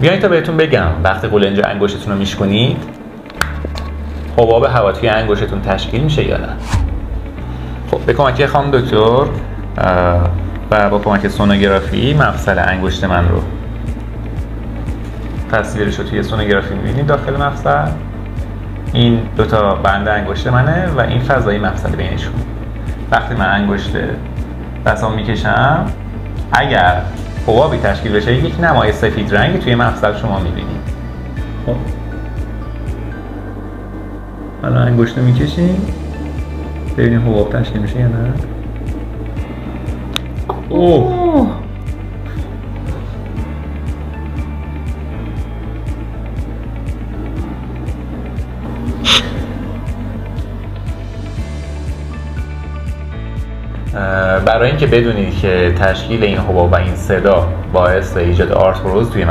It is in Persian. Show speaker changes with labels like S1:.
S1: بیایید تا بهتون بگم وقتی قولنج انگشتتون رو میشکنید حباب هوا توی انگشتتون تشکیل میشه یا نه. خب به کمک خانم دکتر و با کمک سونوگرافی مفصل انگشت من رو تصویرش رو توی سونوگرافی میبینید. داخل مفصل این دوتا بند انگشت منه و این فضای مفصل بینشون. وقتی من انگشت دستام میکشم اگر حبابی تشکیل بشه یک نمای سفید رنگی توی مفصل شما میبینید. خب الان انگشت رو میکشیم ببینیم حباب تشکیل میشه یا نه. اوه برای اینکه بدونید که تشکیل این حباب و این صدا باعث ایجاد آرتروز توی